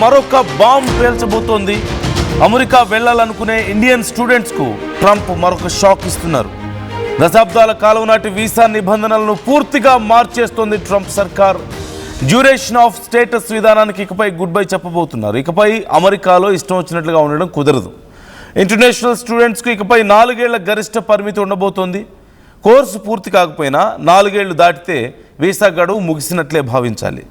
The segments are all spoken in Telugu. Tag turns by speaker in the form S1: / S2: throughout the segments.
S1: మరొక బాంబ్ పేల్చబోతోంది. అమెరికా వెళ్లాలనుకునే ఇండియన్ స్టూడెంట్స్కు ట్రంప్ మరొక షాక్ ఇస్తున్నారు. దశాబ్దాల కాలం నాటి వీసా నిబంధనలను పూర్తిగా మార్చేస్తోంది ట్రంప్ సర్కార్. డ్యూరేషన్ ఆఫ్ స్టేటస్ విధానానికి ఇకపై గుడ్ బై చెప్పబోతున్నారు. ఇకపై అమెరికాలో ఇష్టం వచ్చినట్లుగా ఉండడం కుదరదు. ఇంటర్నేషనల్ స్టూడెంట్స్కు ఇకపై 4 ఏళ్ల గరిష్ట పరిమితి ఉండబోతోంది. కోర్సు పూర్తి కాకపోయినా 4 ఏళ్లు దాటితే వీసా గడువు ముగిసినట్లే భావించాలి.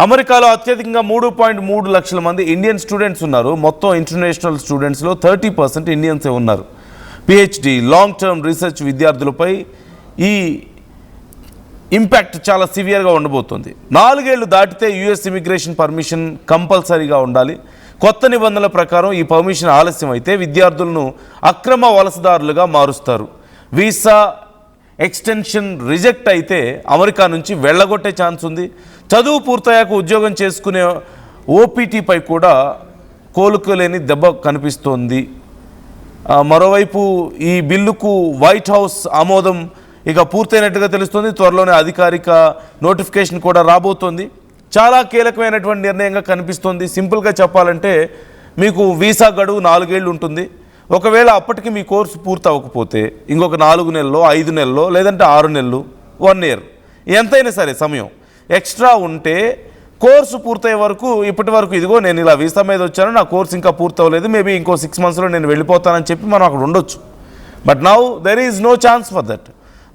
S1: అమెరికాలో అత్యధికంగా 3.3 లక్షల మంది ఇండియన్ స్టూడెంట్స్ ఉన్నారు. మొత్తం ఇంటర్నేషనల్ స్టూడెంట్స్లో 30% ఇండియన్సే ఉన్నారు. పిహెచ్డి, లాంగ్ టర్మ్ రీసెర్చ్ విద్యార్థులపై ఈ ఇంపాక్ట్ చాలా సివియర్గా ఉండబోతుంది. 4 ఏళ్లు దాటితే యుఎస్ ఇమిగ్రేషన్ పర్మిషన్ కంపల్సరీగా ఉండాలి. కొత్త నిబంధనల ప్రకారం ఈ పర్మిషన్ ఆలస్యం అయితే విద్యార్థులను అక్రమ వలసదారులుగా మారుస్తారు. వీసా ఎక్స్టెన్షన్ రిజెక్ట్ అయితే అమెరికా నుంచి వెళ్ళగొట్టే ఛాన్స్ ఉంది. చదువు పూర్తయ్యాక ఉద్యోగం చేసుకునే ఓపీటీపై కూడా కోలుకోలేని దెబ్బ కనిపిస్తోంది. మరోవైపు ఈ బిల్లుకు వైట్ హౌస్ ఆమోదం ఇక పూర్తయినట్టుగా తెలుస్తోంది. త్వరలోనే అధికారిక నోటిఫికేషన్ కూడా రాబోతోంది. చాలా కీలకమైనటువంటి నిర్ణయంగా కనిపిస్తోంది. సింపుల్గా చెప్పాలంటే మీకు వీసా గడువు 4 ఏళ్ళు ఉంటుంది. ఒకవేళ అప్పటికి మీ కోర్సు పూర్తి అవ్వకపోతే ఇంకొక 4 నెలల్లో, 5 నెలల్లో, లేదంటే 6 నెలలు, 1 ఇయర్ ఎంతైనా సరే సమయం ఎక్స్ట్రా ఉంటే కోర్సు పూర్తయ్యే వరకు ఇప్పటి వరకు ఇదిగో నేను ఇలా వీసా మీద వచ్చాను, నా కోర్సు ఇంకా పూర్తి అవ్వలేదు, మేబీ ఇంకో 6 మంత్స్లో నేను వెళ్ళిపోతానని చెప్పి మనం అక్కడ ఉండొచ్చు. But now there is no chance for that.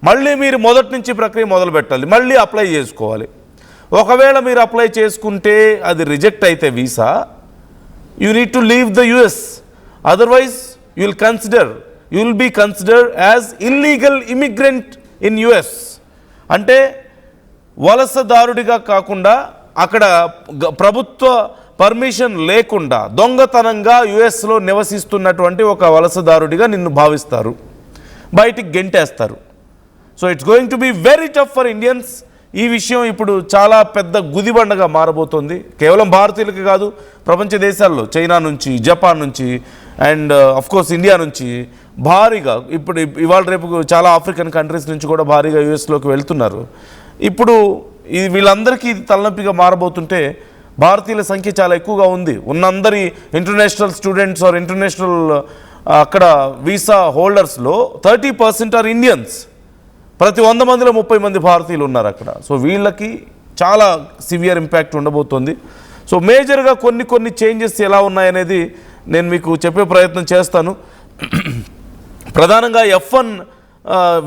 S1: మళ్ళీ మీరు మొదటి నుంచి ప్రక్రియ మొదలు పెట్టాలి, మళ్ళీ అప్లై చేసుకోవాలి. ఒకవేళ మీరు అప్లై చేసుకుంటే అది రిజెక్ట్ అయితే visa, you need to leave the US. Otherwise you will be considered as illegal immigrant in US. అంటే వలసదారుడిగా కాకుండా అక్కడ ప్రభుత్వ పర్మిషన్ లేకుండా దొంగతనంగా యుఎస్లో నివసిస్తున్నటువంటి ఒక వలసదారుడిగా నిన్ను భావిస్తారు, బయటికి గెంటేస్తారు. So it's going to be very tough for Indians. ఈ విషయం ఇప్పుడు చాలా పెద్ద గుదిబండగా మారబోతోంది. కేవలం భారతీయులకి కాదు, ప్రపంచ దేశాల్లో చైనా నుంచి, జపాన్ నుంచి అండ్ కోర్స్ ఇండియా నుంచి భారీగా ఇప్పుడు ఇవాళ రేపు చాలా ఆఫ్రికన్ కంట్రీస్ నుంచి కూడా భారీగా యూఎస్లోకి వెళ్తున్నారు. ఇప్పుడు వీళ్ళందరికీ ఇది తలనొప్పిగా మారబోతుంటే భారతీయుల సంఖ్య చాలా ఎక్కువగా ఉంది. ఉన్నందరి ఇంటర్నేషనల్ స్టూడెంట్స్ ఆర్ ఇంటర్నేషనల్ అక్కడ వీసా హోల్డర్స్లో 30% ఆర్ ఇండియన్స్. ప్రతి 100 మందిలో 30 మంది భారతీయులు ఉన్నారు అక్కడ. సో వీళ్ళకి చాలా సివియర్ ఇంపాక్ట్ ఉండబోతోంది. సో మేజర్గా కొన్ని చేంజెస్ ఎలా ఉన్నాయనేది నేను మీకు చెప్పే ప్రయత్నం చేస్తాను. ప్రధానంగా F1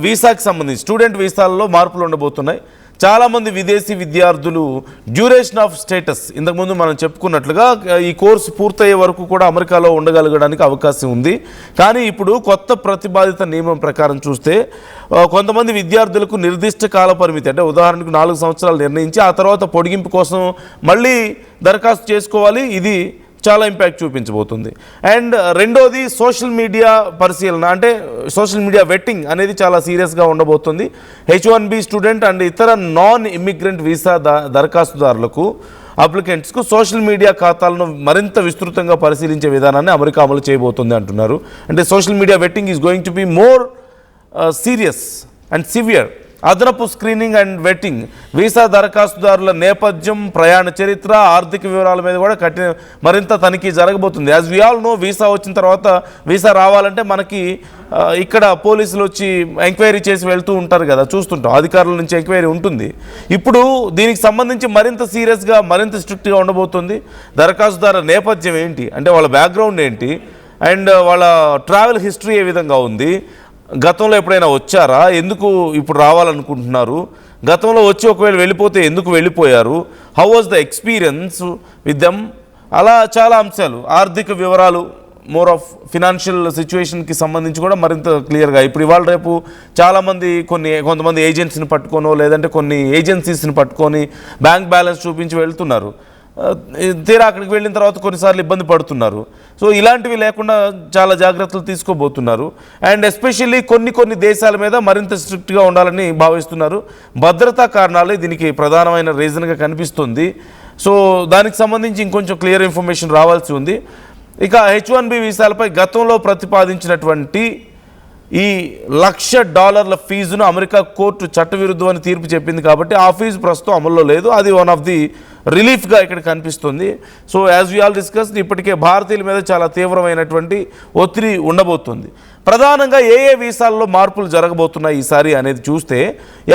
S1: వీసాకి సంబంధించి స్టూడెంట్ వీసాలలో మార్పులు ఉండబోతున్నాయి. చాలామంది విదేశీ విద్యార్థులు డ్యూరేషన్ ఆఫ్ స్టేటస్ ఇంతకుముందు మనం చెప్పుకున్నట్లుగా ఈ కోర్సు పూర్తయ్యే వరకు కూడా అమెరికాలో ఉండగలగడానికి అవకాశం ఉంది. కానీ ఇప్పుడు కొత్త ప్రతిపాదిత నియమం ప్రకారం చూస్తే కొంతమంది విద్యార్థులకు నిర్దిష్ట కాల పరిమితి, అంటే ఉదాహరణకు 4 సంవత్సరాలు నిర్ణయించి ఆ తర్వాత పొడిగింపు కోసం మళ్ళీ దరఖాస్తు చేసుకోవాలి. ఇది చాలా ఇంపాక్ట్ చూపించబోతుంది. అండ్ రెండోది సోషల్ మీడియా పరిశీలన, అంటే సోషల్ మీడియా వెట్టింగ్ అనేది చాలా సీరియస్గా ఉండబోతుంది. H1B స్టూడెంట్ అండ్ ఇతర నాన్ ఇమ్మిగ్రెంట్ వీసా దరఖాస్తుదారులకు, అప్లికెంట్స్కు సోషల్ మీడియా ఖాతాలను మరింత విస్తృతంగా పరిశీలించే విధానాన్ని అమెరికా అమలు చేయబోతుంది అంటున్నారు. అంటే social media vetting is going to be more serious and severe. అదనపు స్క్రీనింగ్ అండ్ వెట్టింగ్ వీసా దరఖాస్తుదారుల నేపథ్యం, ప్రయాణ చరిత్ర, ఆర్థిక వివరాల మీద కూడా మరింత తనిఖీ జరగబోతుంది. As we all know, visa వచ్చిన తర్వాత వీసా రావాలంటే మనకి ఇక్కడ పోలీసులు వచ్చి ఎంక్వైరీ చేసి వెళ్తూ ఉంటారు కదా, చూస్తుంటాం. అధికారుల నుంచి ఎంక్వైరీ ఉంటుంది. ఇప్పుడు దీనికి సంబంధించి మరింత సీరియస్గా, మరింత స్ట్రిక్ట్గా ఉండబోతుంది. దరఖాస్తుదారుల నేపథ్యం ఏంటి, అంటే వాళ్ళ బ్యాక్గ్రౌండ్ ఏంటి, అండ్ వాళ్ళ ట్రావెల్ హిస్టరీ ఏ విధంగా ఉంది, గతంలో ఎప్పుడైనా వచ్చారా, ఎందుకు ఇప్పుడు రావాలనుకుంటున్నారు, గతంలో వచ్చి ఒకవేళ వెళ్ళిపోతే ఎందుకు వెళ్ళిపోయారు, how was the experience with them, అలా చాలా అంశాలు. ఆర్థిక వివరాలు, మోర్ ఆఫ్ ఫినాన్షియల్ సిచ్యువేషన్కి సంబంధించి కూడా మరింత క్లియర్గా. ఇప్పుడు ఇవాళ రేపు చాలామంది కొంతమంది ఏజెంట్స్ని పట్టుకోనో లేదంటే కొన్ని ఏజెన్సీస్ని పట్టుకొని బ్యాంక్ బ్యాలెన్స్ చూపించి వెళ్తున్నారు. తీరా అక్కడికి వెళ్ళిన తర్వాత కొన్నిసార్లు ఇబ్బంది పడుతున్నారు. సో ఇలాంటివి లేకుండా చాలా జాగ్రత్తలు తీసుకోబోతున్నారు. అండ్ ఎస్పెషల్లీ కొన్ని దేశాల మీద మరింత స్ట్రిక్ట్గా ఉండాలని భావిస్తున్నారు. భద్రతా కారణాలే దీనికి ప్రధానమైన రీజన్గా కనిపిస్తుంది. సో దానికి సంబంధించి ఇంకొంచెం క్లియర్ ఇన్ఫర్మేషన్ రావాల్సి ఉంది. ఇక H1B వీసాలపై గతంలో ప్రతిపాదించినటువంటి ఈ $1,00,000 ఫీజును అమెరికా కోర్టు చట్టవిరుద్ధమని తీర్పు చెప్పింది కాబట్టి ఆ ఫీజు ప్రస్తుతం అమల్లో లేదు. అది వన్ ఆఫ్ ది రిలీఫ్గా ఇక్కడ కనిపిస్తుంది. So as we all discuss, ఇప్పటికే భారతీయుల మీద చాలా తీవ్రమైనటువంటి ఒత్తిడి ఉండబోతుంది. ప్రధానంగా ఏ వీసాల్లో మార్పులు జరగబోతున్నాయి ఈసారి అనేది చూస్తే,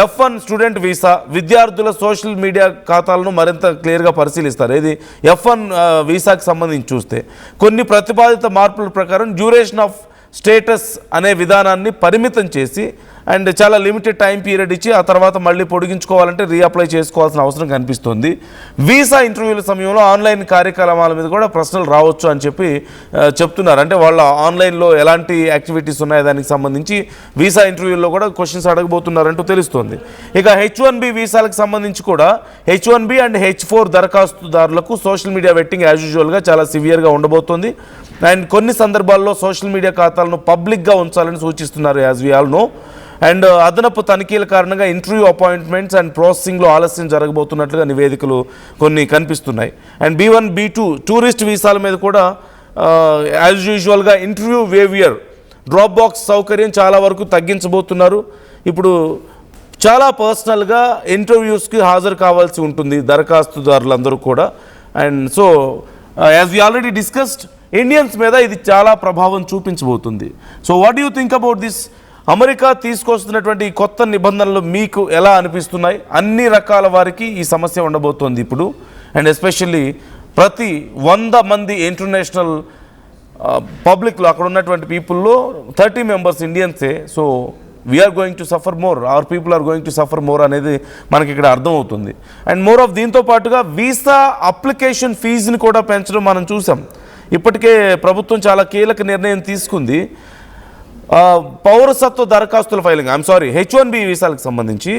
S1: F1 స్టూడెంట్ వీసా విద్యార్థుల సోషల్ మీడియా ఖాతాలను మరింత క్లియర్గా పరిశీలిస్తారు. ఇది F1 వీసాకి సంబంధించి చూస్తే కొన్ని ప్రతిపాదిత మార్పుల ప్రకారం డ్యూరేషన్ ఆఫ్ స్టేటస్ అనే విధానాన్ని పరిమితం చేసి అండ్ చాలా లిమిటెడ్ టైం పీరియడ్ ఇచ్చి ఆ తర్వాత మళ్ళీ పొడిగించుకోవాలంటే రీఅప్లై చేసుకోవాల్సిన అవసరం కనిపిస్తుంది. వీసా ఇంటర్వ్యూల సమయంలో ఆన్లైన్ కార్యక్రమాల మీద కూడా ప్రశ్నలు రావచ్చు అని చెప్తున్నారు. అంటే వాళ్ళ ఆన్లైన్లో ఎలాంటి యాక్టివిటీస్ ఉన్నాయో దానికి సంబంధించి వీసా ఇంటర్వ్యూల్లో కూడా క్వశ్చన్స్ అడగబోతున్నారంటూ తెలుస్తుంది. ఇక H1B వీసాలకు సంబంధించి కూడా H1B అండ్ H4 దరఖాస్తుదారులకు సోషల్ మీడియా వెట్టింగ్ యాజ్ యూజువల్గా చాలా సివియర్గా ఉండబోతోంది. అండ్ కొన్ని సందర్భాల్లో సోషల్ మీడియా ఖాతాలను పబ్లిక్గా ఉంచాలని సూచిస్తున్నారు as we all know. And అదనపు తనిఖీల కారణంగా ఇంటర్వ్యూ అపాయింట్మెంట్స్ అండ్ ప్రాసెసింగ్లో ఆలస్యం జరగబోతున్నట్లుగా నివేదికలు కొన్ని కనిపిస్తున్నాయి. అండ్ B1, B2 టూరిస్ట్ వీసాల మీద కూడా యాజ్ యూజువల్గా ఇంటర్వ్యూ వేవియర్ డ్రాప్ బాక్స్ సౌకర్యం చాలా వరకు తగ్గించబోతున్నారు. ఇప్పుడు చాలా పర్సనల్గా ఇంటర్వ్యూస్కి హాజరు కావాల్సి ఉంటుంది దరఖాస్తుదారులందరూ కూడా. And so as we already discussed, Indians మీద ఇది చాలా ప్రభావం చూపించబోతుంది. So what you think about this? America తీసుకొస్తున్నటువంటి కొత్త నిబంధనలు మీకు ఎలా అనిపిస్తున్నాయి? అన్ని రకాల వారికి ఈ సమస్య ఉండబోతోంది ఇప్పుడు. అండ్ ఎస్పెషల్లీ ప్రతి 100 మంది ఇంటర్నేషనల్ పబ్లిక్లో అక్కడ ఉన్నటువంటి పీపుల్లో 30 మెంబర్స్ ఇండియన్సే. So we are going to suffer more, our people are going to suffer more అనేది మనకి ఇక్కడ అర్థమవుతుంది. అండ్ మోర్ ఆఫ్ దీంతో పాటుగా వీసా అప్లికేషన్ ఫీజుని కూడా పెంచడం మనం చూసాం. ఇప్పటికే ప్రభుత్వం చాలా కీలక నిర్ణయం తీసుకుంది. పౌరసత్వ దరఖాస్తుల ఫైలింగ్, H1B వీసాలకు సంబంధించి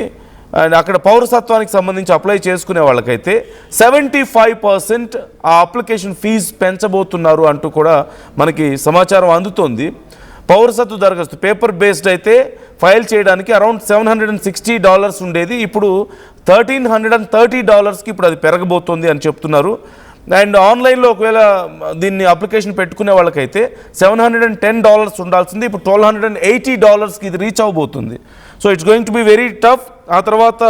S1: అండ్ అక్కడ పౌరసత్వానికి సంబంధించి అప్లై చేసుకునే వాళ్ళకైతే 75% ఆ అప్లికేషన్ ఫీజు పెంచబోతున్నారు అంటూ కూడా మనకి సమాచారం అందుతోంది. పౌరసత్వ దరఖాస్తు పేపర్ బేస్డ్ అయితే ఫైల్ చేయడానికి అరౌండ్ $760 ఉండేది, ఇప్పుడు $1,330కి ఇప్పుడు అది పెరగబోతోంది అని చెప్తున్నారు. అండ్ ఆన్లైన్లో ఒకవేళ దీన్ని అప్లికేషన్ పెట్టుకునే వాళ్ళకైతే $710 ఉండాల్సింది, ఇప్పుడు $1,280కి ఇది రీచ్ అవ్వబోతుంది. So it's going to be very tough. ఆ తర్వాత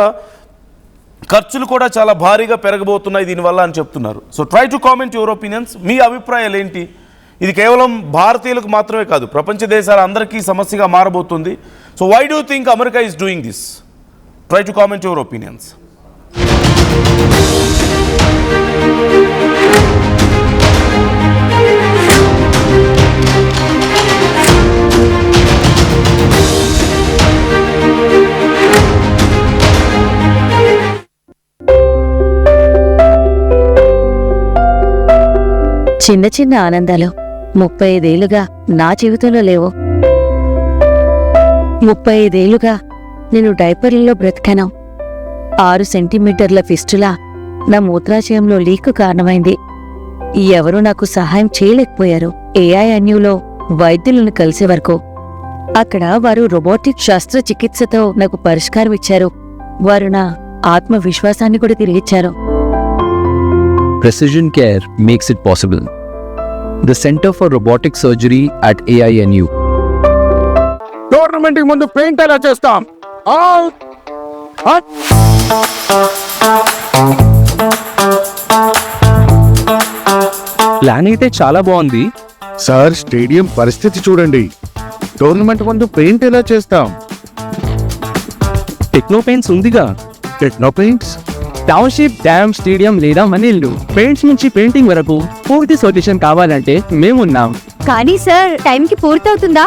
S1: ఖర్చులు కూడా చాలా భారీగా పెరగబోతున్నాయి దీనివల్ల అని చెప్తున్నారు. So try to comment your opinions. మీ అభిప్రాయాలు ఏంటి? ఇది కేవలం భారతీయులకు మాత్రమే కాదు, ప్రపంచ దేశాల అందరికీ సమస్యగా మారబోతుంది. So why do think America is doing this? Try to comment your opinions.
S2: చిన్న చిన్న ఆనందాలు 35 ఏళ్లుగా నా జీవితంలో లేవు. 35 ఏళ్లుగా నేను డైపర్లలో బ్రతికాను. 6 సెంటీమీటర్ల ఫిస్టులా నా మూత్రాశయంలో లీకు కారణమైంది. ఎవరూ నాకు సహాయం చేయలేకపోయారు. AINUలో వైద్యులను కలిసే వరకు. అక్కడ వారు రోబోటిక్ శస్త్రచికిత్సతో నాకు పరిష్కారం ఇచ్చారు. వారు నా ఆత్మవిశ్వాసాన్ని కూడా తిరిగిచ్చారు.
S3: Precision Care makes it possible. The Center for Robotic Surgery at AINU.
S4: Tournament ముందు పెయింట్ ఎలా చేస్తాం?
S3: ప్లాన్ అయితే చాలా బాగుంది
S4: సార్, స్టేడియం పరిస్థితి చూడండి. టోర్నమెంట్ ముందు పెయింట్ ఎలా చేస్తాం?
S3: టెక్నో పెయింట్స్ ఉందిగా.
S4: Techno paints,
S3: township, dam, stadium లేదా మనీళ్ళు, పెయింట్స్ నుంచి పెయింటింగ్ వరకు పూర్తి సొల్యూషన్ కావాలంటే మేమున్నాం.
S5: కానీ సార్, టైంకి పూర్తవుతుందా?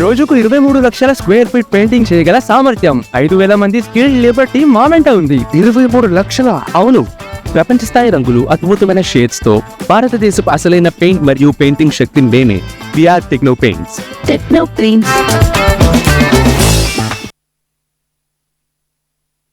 S3: రోజుకు 23 లక్షల స్క్వేర్ ఫీట్ పెయింటింగ్ చేయగల సామర్థ్యం, 5,000 మంది స్కిల్డ్ లేబర్ టీమ్ మా వెంట ఉంది.
S4: 23 లక్షల?
S3: అవును. ప్రపంచ స్థాయి రంగులు, అద్భుతమైన షేడ్స్ తో భారతదేశపు అసలైన పెయింట్ మరియు పెయింటింగ్ శక్తిని నేనే. We are Techno Paints.
S2: Techno paints.